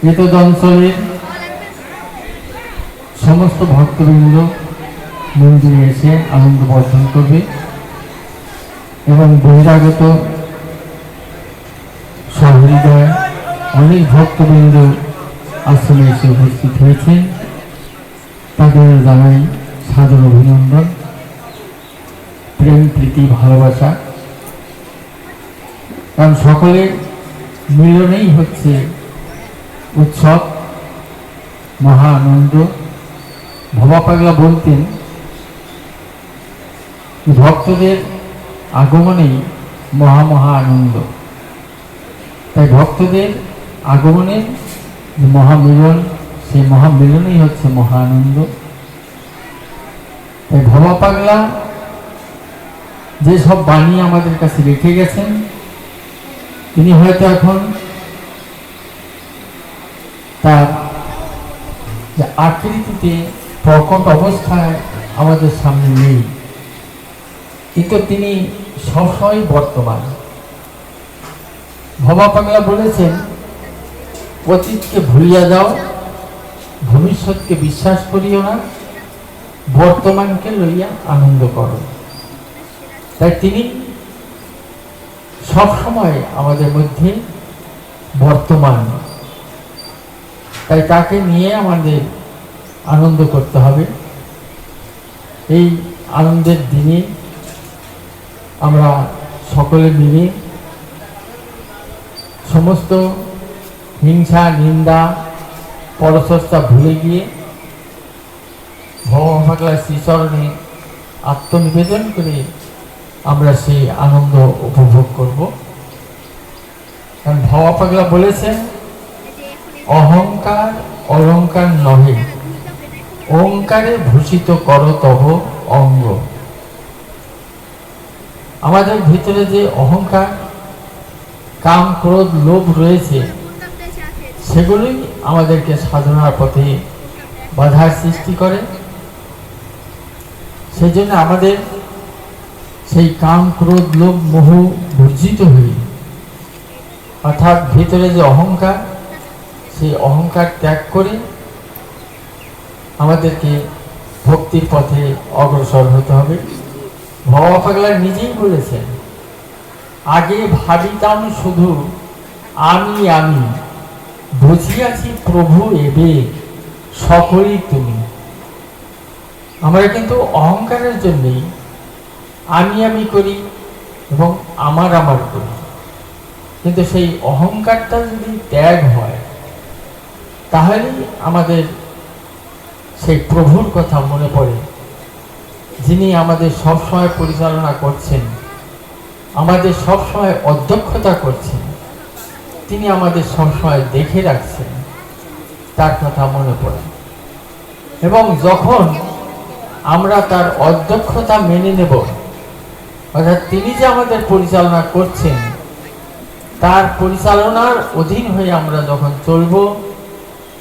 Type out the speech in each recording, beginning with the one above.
এতদ অঞ্চলের সমস্ত ভক্তবৃন্দ মন্দিরে এসে আনন্দ বর্ষণ করবে এবং বহিরাগত সহৃদয় অনেক ভক্তবৃন্দ আশ্রমে এসে উপস্থিত হয়েছেন। তাদের জানাই সাদর অভিনন্দন, প্রেম, প্রীতি, ভালোবাসা। কারণ সকলের মিলনেই হচ্ছে উৎসব, মহা আনন্দ। ভবা পাগলা বলতেন ভক্তদের আগমনেই মহা আনন্দ। তাই ভক্তদের আগমনের মহামিলন, সেই মহামিলনই হচ্ছে মহা আনন্দ। তাই ভবা পাগলা যে সব বাণী আমাদের কাছে রেখে গেছেন, তিনি হয়তো এখন তার আকৃতিতে প্রকট অবস্থায় আমাদের সামনে নেই, কিন্তু তিনি সবসময় বর্তমান। ভবা পাগলা বলেছেন, অতীতকে ভুলিয়া যাও, ভবিষ্যৎকে বিশ্বাস করিও না, বর্তমানকে লইয়া আনন্দ করো। তাই তিনি সবসময় আমাদের মধ্যে বর্তমান। তাই তাকে নিয়ে আমাদের আনন্দ করতে হবে। এই আনন্দের দিনে আমরা সকলে মিলে সমস্ত হিংসা, নিন্দা, পরচর্চা ভুলে গিয়ে ভবা পাগলার শ্রীচরণে আত্মনিবেদন করে আমরা সেই আনন্দ উপভোগ করব। কারণ ভবা পাগলা বলেছেন, অহংকার অলঙ্কার নহে, ওঙ্কারে ভূষিত কর তব অঙ্গ। আমাদের ভিতরে যে অহংকার, কাম, ক্রোধ, লোভ রয়েছে, সেগুলোই আমাদেরকে সাধনার পথে বাধার সৃষ্টি করে। সেই জন্য আমাদের সেই কাম, ক্রোধ, লোভ, মোহ বর্জিত হই, অর্থাৎ ভিতরে যে অহংকার, সেই অহংকার ত্যাগ করে আমাদেরকে ভক্তির পথে অগ্রসর হতে হবে। ভবা পাগলা নিজেই বলেছেন, আগে ভাবিতাম শুধু আমি আমি, বুঝিয়াছি প্রভু এবে সকলই তুমি। আমরা কিন্তু অহংকারের জন্যই আমি করি এবং আমার করি, কিন্তু সেই অহংকারটা যদি ত্যাগ হয়, তাহলে আমাদের সেই প্রভুর কথা মনে পড়ে, যিনি আমাদের সবসময় পরিচালনা করছেন, আমাদের সবসময় অধ্যক্ষতা করছেন, তিনি আমাদের সবসময় দেখে রাখছেন, তার কথা মনে পড়ে। এবং যখন আমরা তার অধ্যক্ষতা মেনে নেব, অর্থাৎ তিনি যে আমাদের পরিচালনা করছেন, তার পরিচালনার অধীন হয়ে আমরা যখন চলব,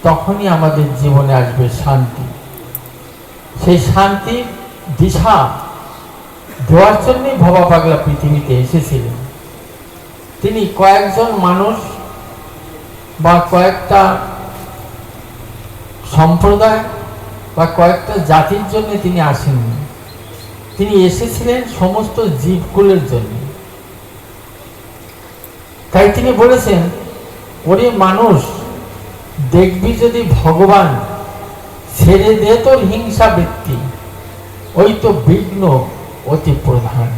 তখনই আমাদের জীবনে আসবে শান্তি। সেই শান্তির দিশা দেওয়ার জন্যই ভবা পাগলা পৃথিবীতে এসেছিলেন। তিনি কয়েকজন মানুষ বা কয়েকটা সম্প্রদায় বা কয়েকটা জাতির জন্য তিনি আসেননি, তিনি এসেছিলেন সমস্ত জীবকুলের জন্য। তাই তিনি বলেছেন, ওরে মানুষ, দেখবি যদি ভগবান, ছেড়ে দে তোর হিংসা বৃত্তি, ওই তো বিঘ্ন অতি প্রধান।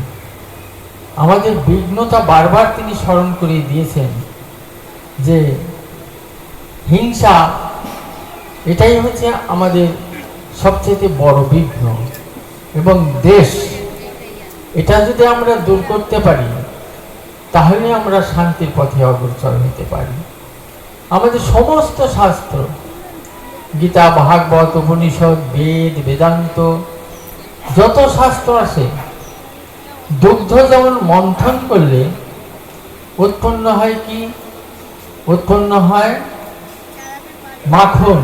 আমাদের বিঘ্নতা বারবার তিনি স্মরণ করিয়ে দিয়েছেন যে হিংসা, এটাই হচ্ছে আমাদের সবচেয়ে বড় বিঘ্ন। এবং দেশ, এটা যদি আমরা দূর করতে পারি, তাহলে আমরা শান্তির পথে অগ্রসর হতে পারি। আমাদের সমস্ত শাস্ত্র, গীতা, ভাগবত, উপনিষদ, বেদ, বেদান্ত, যত শাস্ত্র আছে, দুগ্ধ যেমন মন্থন করলে উৎপন্ন হয় কি? উৎপন্ন হয় মাখন,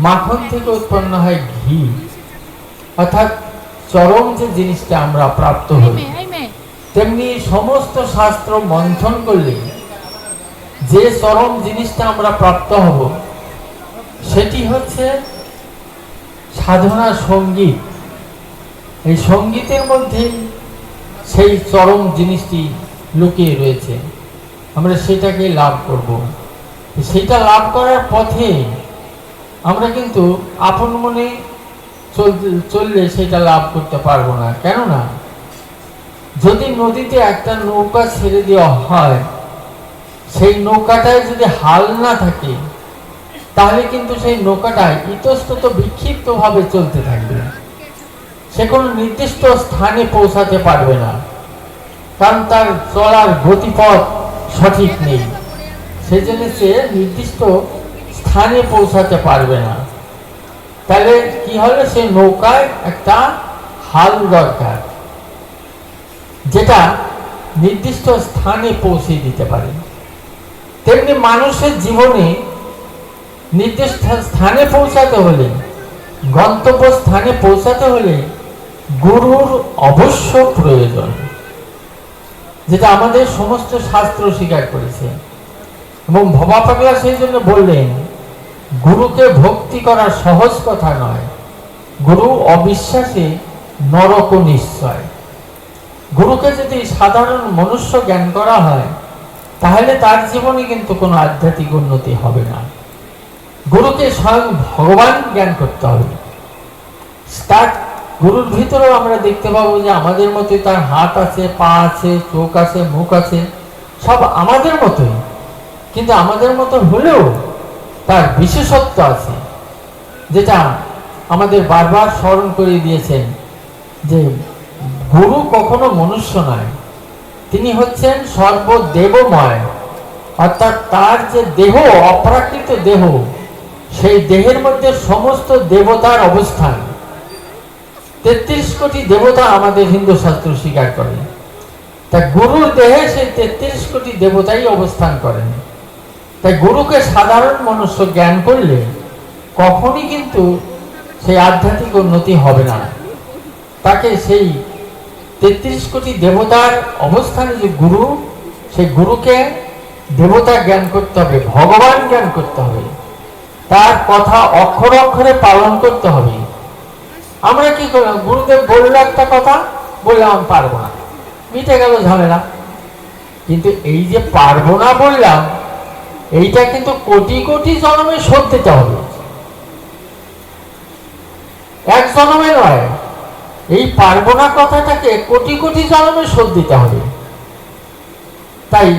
মাখন থেকে উৎপন্ন হয় ঘি, অর্থাৎ চরম যে জিনিসটা আমরা প্রাপ্ত হই। তেমনি সমস্ত শাস্ত্র মন্থন করলে যে চরম জিনিসটা আমরা প্রাপ্ত হব সেটি হচ্ছে সাধনা সঙ্গীত। এই সঙ্গীতের মধ্যেই সেই চরম জিনিসটি লুকিয়ে রয়েছে, আমরা সেটাকে লাভ করব। সেটা লাভ করার পথে আমরা কিন্তু আপন মনে চললে সেটা লাভ করতে পারবো না। কেননা যদি নদীতে একটা নৌকা ছেড়ে দেওয়া হয়, সেই নৌকাটায় যদি হাল না থাকে তাহলে কিন্তু সেই নৌকাটা ইতস্তত বিক্ষিপ্তভাবে চলতে থাকবে, সে কোনো নির্দিষ্ট স্থানে পৌঁছাতে পারবে না, কারণ তার চলার গতিপথ সঠিক নেই। সেজন্য সে নির্দিষ্ট স্থানে পৌঁছাতে পারবে না। তাহলে কি হলো, সে নৌকায় একটা হাল দরকার যেটা নির্দিষ্ট স্থানে পৌঁছে দিতে পারে। তেমনি মানুষের জীবনে নির্দিষ্ট স্থানে পৌঁছাতে হলে, গন্তব্য স্থানে পৌঁছাতে হলে গুরুর অবশ্য প্রয়োজন, যেটা আমাদের সমস্ত শাস্ত্র স্বীকার করেছে। এবং ভবা পাগলা সেই জন্য বললেন, গুরুকে ভক্তি করা সহজ কথা নয়, গুরু অবিশ্বাসে নরক নিশ্চয়। গুরুকে যদি সাধারণ মনুষ্য জ্ঞান করা হয় তাহলে তার জীবনে কিন্তু কোনো আধ্যাত্মিক উন্নতি হবে না। গুরুকে স্বয়ং ভগবান জ্ঞান করতে হবে। তার গুরুর ভিতরেও আমরা দেখতে পাবো যে আমাদের মতোই তার হাত আছে, পা আছে, চোখ আছে, মুখ আছে, সব আমাদের মতোই, কিন্তু আমাদের মতো হলেও তার বিশেষত্ব আছে, যেটা আমাদের বারবার স্মরণ করে দিয়েছেন যে গুরু কখনো মনুষ্য নয়, তিনি হচ্ছেন সর্বদেবময়। অর্থাৎ তার যে দেহ, অপ্রাকৃত দেহ, সেই দেহের মধ্যে সমস্ত দেবতার অবস্থান। 33 কোটি দেবতা আমাদের হিন্দু শাস্ত্র স্বীকার করে। তাই গুরুর দেহে সেই 33 কোটি দেবতাই অবস্থান করেন। তাই গুরুকে সাধারণ মনুষ্য জ্ঞান করলে কখনই কিন্তু সেই আধ্যাত্মিক উন্নতি হবে না। তাকে সেই 33 কোটি দেবতার অবস্থানে যে গুরু, সেই গুরুকে দেবতা জ্ঞান করতে হবে, ভগবান জ্ঞান করতে হবে, তার কথা অক্ষরে অক্ষরে পালন করতে হবে। আমরা কি করলাম, গুরুদেব বললো একটা কথা, বললাম আমি পারবো না, মিটে গেল ঝামেলা। কিন্তু এই যে পারবো না বললাম, এইটা কিন্তু কোটি কোটি জন্মে শোধ দিতে হবে, এক জন্মে নয়। এই পারবো না কথাটাকে কোটি কোটি জন্মে শোধ দিতে হবে। তাই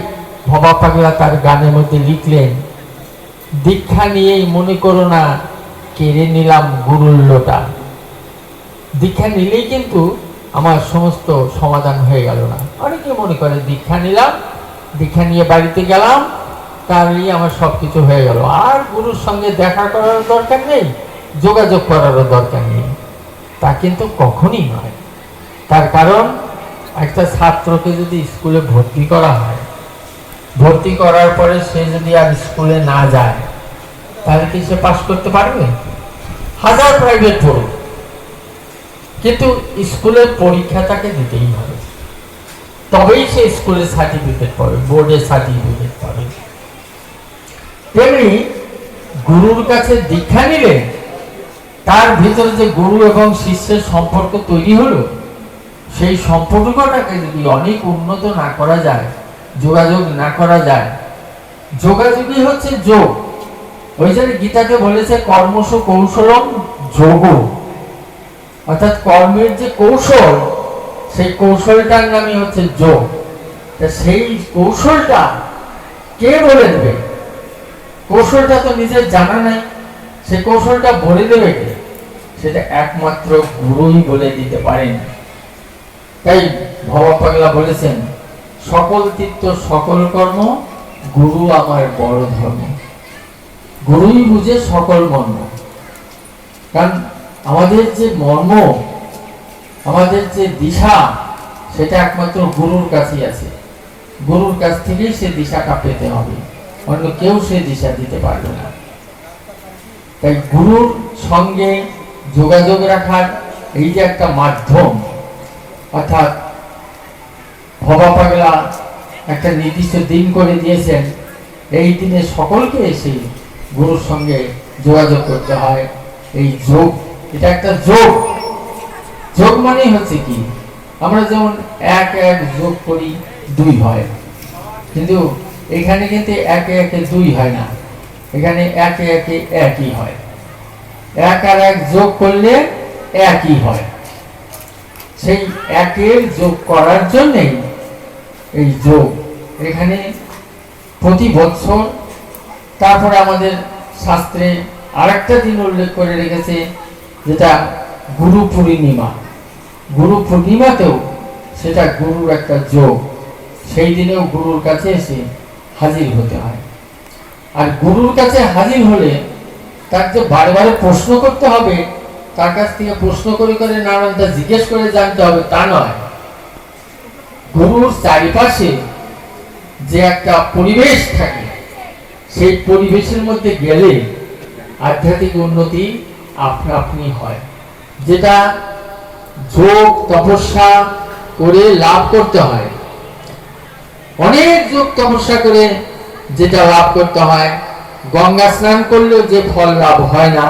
ভবা পাগলা তার গানের মধ্যে লিখলেন, দীক্ষা নিয়েই মনে করো না কেড়ে নিলাম গুরুর লোটা। দীক্ষা নিলেই কিন্তু আমার সমস্ত সমাধান হয়ে গেল না। অনেকে মনে করে দীক্ষা নিলাম, দীক্ষা নিয়ে বাড়িতে গেলাম, তাহলেই আমার সবকিছু হয়ে গেল, আর গুরুর সঙ্গে দেখা করার দরকার নেই, যোগাযোগ করারও দরকার নেই। তা কিন্তু কখনই নয়। তার কারণ একটা ছাত্রকে যদি স্কুলে ভর্তি করা হয়, ভর্তি করার পরে সে যদি আর স্কুলে না যায় তাহলে কি সে পাস করতে পারবে? হাজার প্রাইভেট পড়ুক, কিন্তু স্কুলের পরীক্ষা তাকে দিতেই হবে, তবেই সে স্কুলের সার্টিফিকেট পাবে, বোর্ডের সার্টিফিকেট পাবে। তেমনি গুরুর কাছে দীক্ষা নিলে তার ভিতরে যে গুরু এবং শিষ্যের সম্পর্ক তৈরি হলো, সেই সম্পর্কটাকে যদি অনেক উন্নত না করা যায়, যোগাযোগ না করা যায়, যোগাযোগই হচ্ছে যোগ। ওই যে গীতাকে বলেছে কর্মসু কৌশলম যোগ, অর্থাৎ কর্মের যে কৌশল, সেই কৌশলটার নামই হচ্ছে যোগ। তা সেই কৌশলটা কে বলে দেবে? কৌশলটা তো নিজের জানা নাই, সে কৌশলটা বলে দেবে কে? সেটা একমাত্র গুরুই বলে দিতে পারেন। তাই ভবা পাগলা বলেছেন, সকল তীর্থ সকল কর্ম, গুরু আমার বড় ধর্ম। গুরুই বুঝে সকল মর্ম। কারণ আমাদের যে মর্ম, আমাদের যে দিশা, সেটা একমাত্র গুরুর কাছেই আছে। গুরুর কাছ থেকেই সে দিশাটা পেতে হবে, অন্য কেউ সে দিশা দিতে পারবে না। তাই গুরুর সঙ্গে যোগাযোগ রাখার এই যে একটা মাধ্যম, অর্থাৎ ভবা পাগলা একটা নির্দিষ্ট দিন করে দিয়েছেন এই দিনে সকলকে এসে গুরুর সঙ্গে যোগাযোগ করতে হয়। এই যোগ, এটা একটা যোগ। যোগ মানে হচ্ছে কি, আমরা যেমন এক এক যোগ করি 2 হয়, কিন্তু এখানে কিন্তু একে একে 2 হয় না, এখানে একে একে একই হয়। এক আর এক যোগ করলে একই হয়। সেই একের যোগ করার জন্যই এই যোগ। এখানে প্রতি বছর, তারপরে আমাদের শাস্ত্রে আরেকটা দিন উল্লেখ করে রেখেছে, যেটা গুরু পূর্ণিমা। গুরু পূর্ণিমাতেও সেটা গুরুর একটা যোগ। সেই দিনেও গুরুর কাছে এসে হাজির হতে হয়। আর গুরুর কাছে হাজির হলে তাকে বারবার প্রশ্ন করতে হবে, তার কাছ থেকে প্রশ্ন করে করে নানানটা জিজ্ঞেস করে জানতে হবে, তা নয়। গুরুর চারিপাশে যে একটা পরিবেশ থাকে, সেই পরিবেশের মধ্যে গেলে আধ্যাত্মিক উন্নতি আপনা আপনি হয়। যেটা যোগ তপস্যা করে লাভ করতে হয়, অনেক যোগ তপস্যা করে যেটা লাভ করতে হয়, গঙ্গা স্নান করলেও যে ফল লাভ হয় না,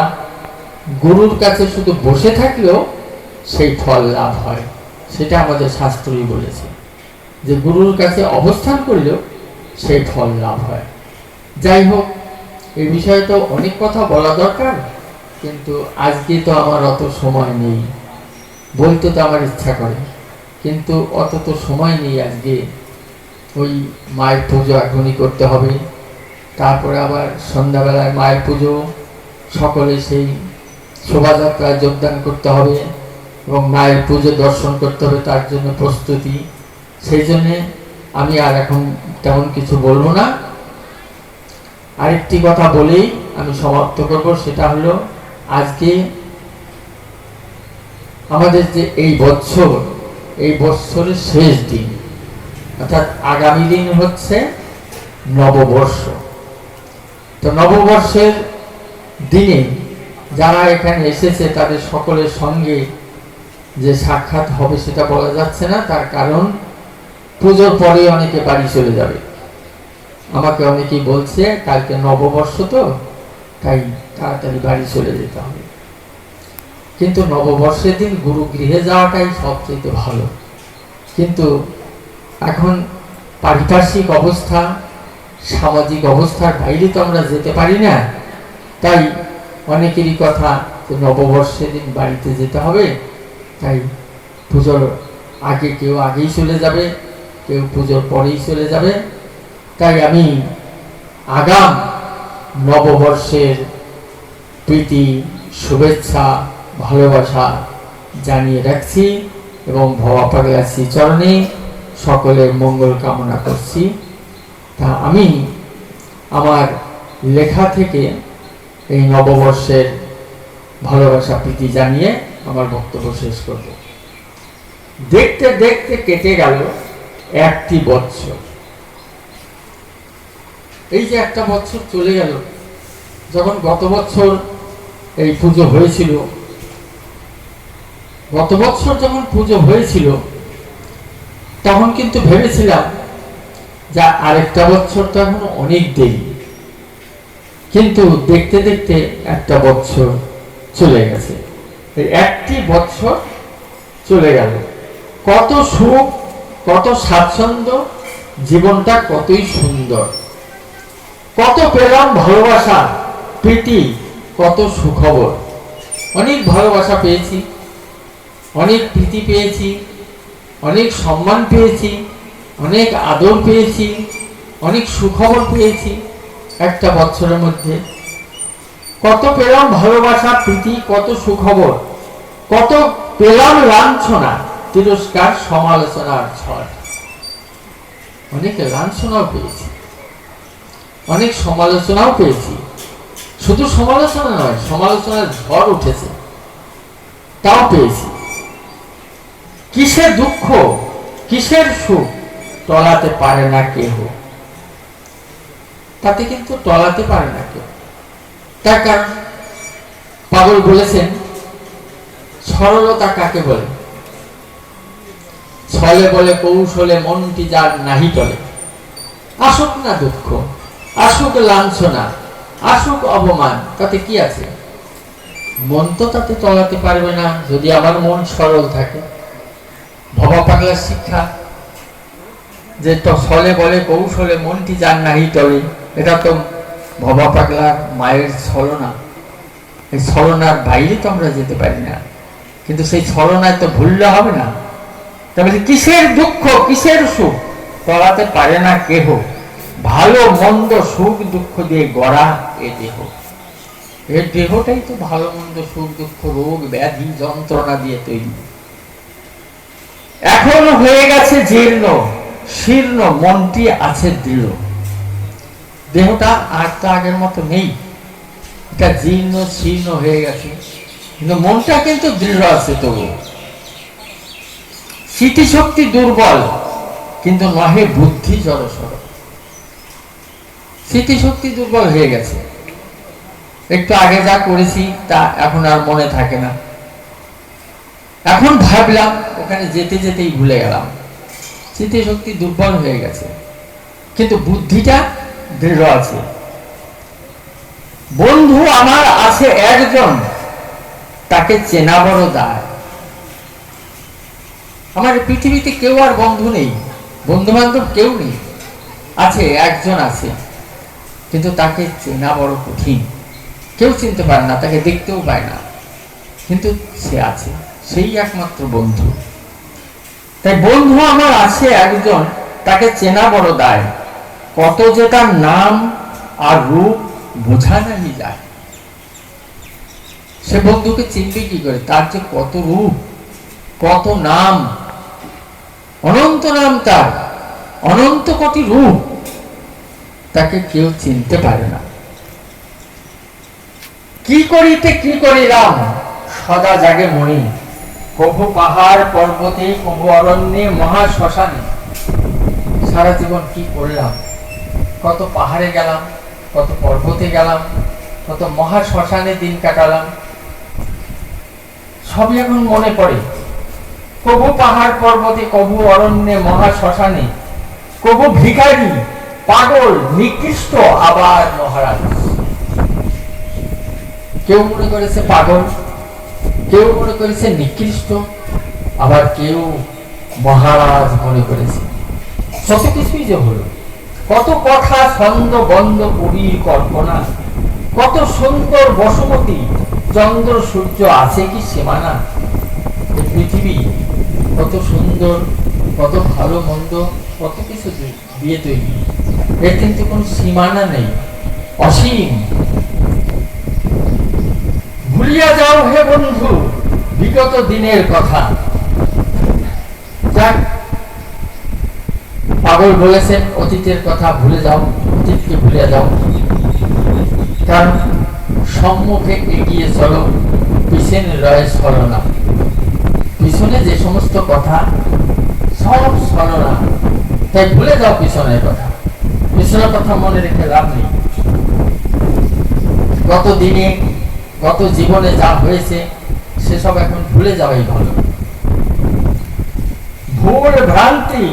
গুরুর কাছে শুধু বসে থাকলেও সেই ফল লাভ হয়। সেটা আমাদের শাস্ত্রই বলেছে যে গুরুর কাছে অবস্থান করলেও সেই ফল লাভ হয়। যাই হোক, এই বিষয়ে তো অনেক কথা বলা দরকার, কিন্তু আজকে তো আমার অত সময় নেই। বলতে তো আমার ইচ্ছা করে, কিন্তু অত তো সময় নেই। আজকে ওই মায়ের পুজো এখনই করতে হবে, তারপরে আবার সন্ধ্যাবেলায় মায়ের পুজো, সকলে সেই শোভাযাত্রায় যোগদান করতে হবে এবং মায়ের পুজো দর্শন করতে হবে, তার জন্য প্রস্তুতি। সেই জন্যে আমি আর এখন তেমন কিছু বলবো না। আরেকটি কথা বলেই আমি সমাপ্ত করব, সেটা হলো আজকে আমাদের যে এই বছর, এই বছরের শেষ দিন, অর্থাৎ আগামী দিন হচ্ছে নববর্ষ। তো নববর্ষের দিনে যারা এখানে এসেছে তাদের সকলের সঙ্গে যে সাক্ষাৎ হবে সেটা বলা যাচ্ছে না, তার কারণ পুজোর পরে অনেকে বাড়ি চলে যাবে। আমাকে অনেকেই বলছে কালকে নববর্ষ, তো তাই তাড়াতাড়ি বাড়ি চলে যেতে হবে। কিন্তু নববর্ষের দিন গুরু গৃহে যাওয়াটাই সবচেয়ে ভালো। কিন্তু এখন পারিপার্শ্বিক অবস্থা, সামাজিক অবস্থার বাইরে তো আমরা যেতে পারি না। তাই অনেকেরই কথা যে নববর্ষের দিন বাড়িতে যেতে হবে, তাই পুজোর আগে কেউ আগেই চলে যাবে, কেউ পুজোর পরেই চলে যাবে। তাই আমি আগাম নববর্ষের প্রীতি, শুভেচ্ছা, ভালোবাসা জানিয়ে রাখছি এবং ভবা পাগলা শ্রীচরণে সকলের মঙ্গল কামনা করছি। তা আমি আমার লেখা থেকে এই নববর্ষের ভালোবাসা প্রীতি জানিয়ে আমার বক্তব্য শেষ করব। দেখতে দেখতে কেটে গেল একটি বছর। এই যে একটা বছর চলে গেল, যখন গত বছর এই পুজো হয়েছিল, গত বছর যখন পুজো হয়েছিল তখন কিন্তু ভেবেছিলাম যে আরেকটা বছর তো এখন অনেক দেরি, কিন্তু দেখতে দেখতে একটা বছর চলে গেছে। একটি বছর চলে গেল, কত সুখ, কত স্বাচ্ছন্দ্য, জীবনটা কতই সুন্দর, কত পেলাম ভালোবাসা, প্রীতি, কত সুখবর। অনেক ভালোবাসা পেয়েছি, অনেক প্রীতি পেয়েছি, অনেক সম্মান পেয়েছি, অনেক আদর পেয়েছি, অনেক সুখবর পেয়েছি। একটা বছরের মধ্যে কত পেলাম ভালোবাসা, প্রীতি, কত সুখবর, কত পেলাম লাঞ্ছনা, তিরস্কার, সমালোচনার ঝড়। অনেক লাঞ্ছনাও পেয়েছি, অনেক সমালোচনাও পেয়েছি। শুধু সমালোচনা নয়, সমালোচনার ঝড় উঠেছে, তাও পেয়েছি। কিসের দুঃখ, কিসের সুখ টলাতে পারে না কেহ, তাতে কিন্তু টলাতে পারে না কেউ। তার কারণ পাগল বলেছেন, সরলতা কাকে বলে? ছলে বলে কৌশলে মনটি যার নাহি টলে। আসুক না দুঃখ, আসুক লাঞ্ছনা, আসুক অপমান, তাতে কি আছে? মন তো তাতে চলাতে পারবে না যদি আমার মন সরল থাকে। ভবা পাগলার শিক্ষা যে তো ছলে বলে কৌশলে মনটি যার নাহি টলে, এটা তো ভবা পাগলার মায়ের ছলনা। এই ছলনার বাইরে তো আমরা যেতে পারি না, কিন্তু সেই ছলনায় তো ভুললে হবে না। তবে কিসের দুঃখ কিসের সুখ টলাতে পারে না কেহ, ভালো মন্দ সুখ দুঃখ দিয়ে গড়া এ দেহ। এর দেহটাই তো ভালো মন্দ সুখ দুঃখ রোগ ব্যাধি যন্ত্রণা দিয়ে তৈরি। এখন হয়ে গেছে জীর্ণ শীর্ণ, মনটি আছে দৃঢ়। দেহটা আর তো আগের মতো নেই, এটা জীর্ণ শীর্ণ হয়ে গেছে, কিন্তু মনটা কিন্তু দৃঢ় আছে। তবু স্মৃতিশক্তি দুর্বল, কিন্তু নহে বুদ্ধি জড়সড়। স্মৃতিশক্তি দুর্বল হয়ে গেছে, একটু আগে যা করেছি তা এখন আর মনে থাকে না। এখন ভাবলাম, ওখানে যেতে যেতেই ভুলে গেলাম। স্মৃতিশক্তি দুর্বল হয়ে গেছে, কিন্তু বুদ্ধিটা দৃঢ় আছে। বন্ধু আমার আছে একজন, তাকে চেনা বড় দায়। আমার পৃথিবীতে কেউ আর বন্ধু নেই, বন্ধু বান্ধব কেউ নেই, আছে একজন আছে, কিন্তু তাকে চেনা বড় কঠিন। কেউ চিনতে পারে না, তাকে দেখতেও পায় না, কিন্তু সে আছে, সেই একমাত্র বন্ধু। তাই বন্ধু আমার আছে একজন, তাকে চেনা বড় দায়। কত যে তার নাম আর রূপ বোঝা নাহি যায়। সে বন্ধুকে চিনবে কি করে? তার যে কত রূপ, কত নাম, অনন্ত নাম তার, অনন্ত কোটি রূপ, তাকে কেউ চিনতে পারে না। কি করিতে কি করিলাম সদা জাগে মনে, কভু পাহাড় পর্বতে কভু অরণ্যে মহা শ্মশানে। সারা জীবন কি করলাম, কত পাহাড়ে গেলাম, কত পর্বতে গেলাম, কত মহা শ্মশানে দিন কাটালাম, সবই এখন মনে পড়ে। কভু পাহাড় পর্বতে কভু অরণ্যে মহা শ্মশানে, কভু ভিখারি পাগল নিকৃষ্ট আবার মহারাজ। কেউ মনে করেছে পাগল, কেউ মনে করেছে নিকৃষ্ট, আবার কেউ মহারাজ মনে করেছে। কত কিছুই যে হলো, কত কথা ছন্দ বন্ধ কবির কল্পনা, কত সুন্দর বসুমতী চন্দ্র সূর্য আছে কি সীমানা। পৃথিবী কত সুন্দর, কত ভালো মন্দ, কত কিছু দিয়ে তৈরি, এর কিন্তু কোন সীমানা নেই, অসীম। ভুলিয়া যাও হে বন্ধু বিগত দিনের কথা। যাক, পাগল বলেছেন অতীতের কথা ভুলে যাও, অতীতকে ভুলে যাও, কারণ সম্মুখে এগিয়ে চলো, পিছনে রয়ে ছলনা। পিছনে যে সমস্ত কথা সব ছলনা, তাই ভুলে যাও পিছনের কথা। পিছনের কথা মনে রেখে লাভ নেই। গত দিনে গত জীবনে যা হয়েছে সেসব এখন ভুলে যাওয়াই ভালো। ভুল ভ্রান্তি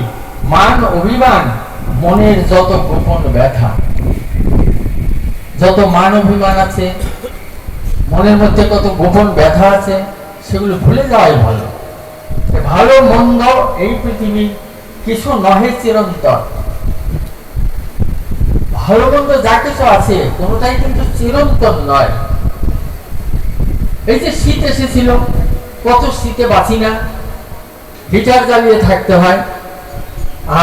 মান অভিমান, মনের যত গোপন ব্যথা, যত মান অভিমান আছে, মনের মধ্যে কত গোপন ব্যথা আছে, সেগুলো ভুলে যাওয়াই ভালো। ভালো মন্দ এই পৃথিবী কিছু নহে চিরন্তন। ভালো মন্দ যা কিছু আছে কোনটাই কিন্তু চিরন্তন নয়। এই যে শীত এসেছিল, কত শীতে বাঁচি না, হিটার জ্বালিয়ে থাকতে হয়,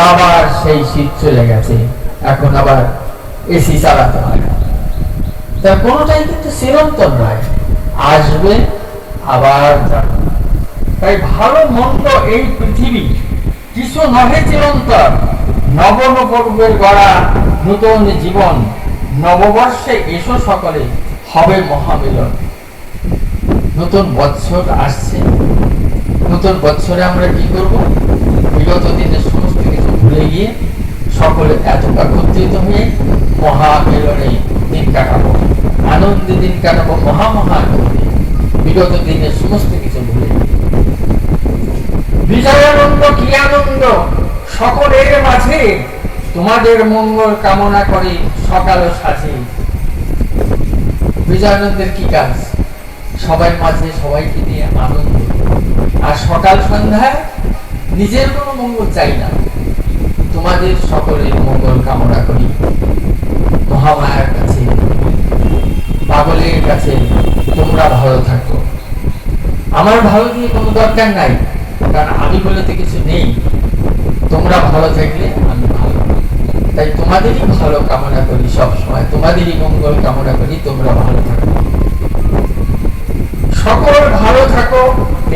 আবার সেই শীত চলে গেছে, এখন আবার এসি চালাতে হয়। তার কোনটাই কিন্তু চিরন্তন নয়, আসবে আবার যাবে। তাই ভালো মন্দ এই পৃথিবী কিছু নহে চিরন্তন। নবনবর্গের গড়া নূতন জীবন, নববর্ষে এসো সকলে হবে মহামিলন। নতুন বৎসর আসছে, নতুন বৎসরে আমরা কি করব? বিগত দিনের সমস্ত কিছু ভুলে গিয়ে সকলে এত একত্রিত হয়ে মহামিলনে দিন কাটাবো, আনন্দে দিন কাটাবো, মহামহানন্দে। বিগত দিনের সমস্ত কিছু ভুলে বিজয়ানন্দ কি আনন্দ সকলের মাঝে, তোমাদের মঙ্গল কামনা করে সকালও সাজে। বিজয়ানন্দের কি কাজ? সবাই মাঝে সবাইকে নিয়ে আনন্দ। আর সকাল সন্ধ্যায় নিজের কোনো মঙ্গল চাই না, তোমাদের সকলের মঙ্গল কামনা করি। মহামায়ার কাছে, পাগলের কাছে তোমরা ভালো থাকো। আমার ভালো দিয়ে কোনো দরকার নাই, কারণ আমি বলে তো কিছু নেই। তোমরা ভালো থাকলে আমি ভালো, তাই তোমাদেরই ভালো কামনা করি, সব সময় তোমাদেরই মঙ্গল কামনা করি। তোমরা ভালো থাকো, সকল ভালো থাকো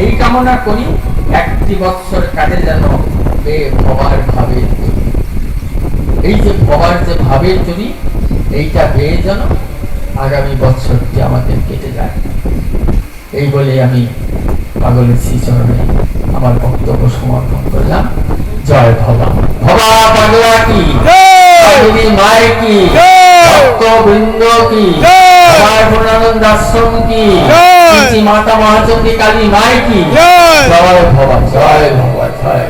এই কামনা করি। একটি বৎসর কাটে যেন ভবার ভাবের তরি। এই যে ভবার যে ভাবের তরি, এইটা বেয়ে যেন আগামী বৎসরটি আমাদের কেটে যায়। এই বলে আমি পাগলের শ্রীচরণে আমার বক্তব্য সমর্পণ করলাম। জয় ভবা। ভবা পাগলা কি, পাগলি মায়ের কি, ভক্তবৃন্দ কি, আমার গুণানন্দ আশ্রম কি, মাতা মহাচন্ডী কালী মায়ের কি। জয় ভবা, জয় ভবা, জয়।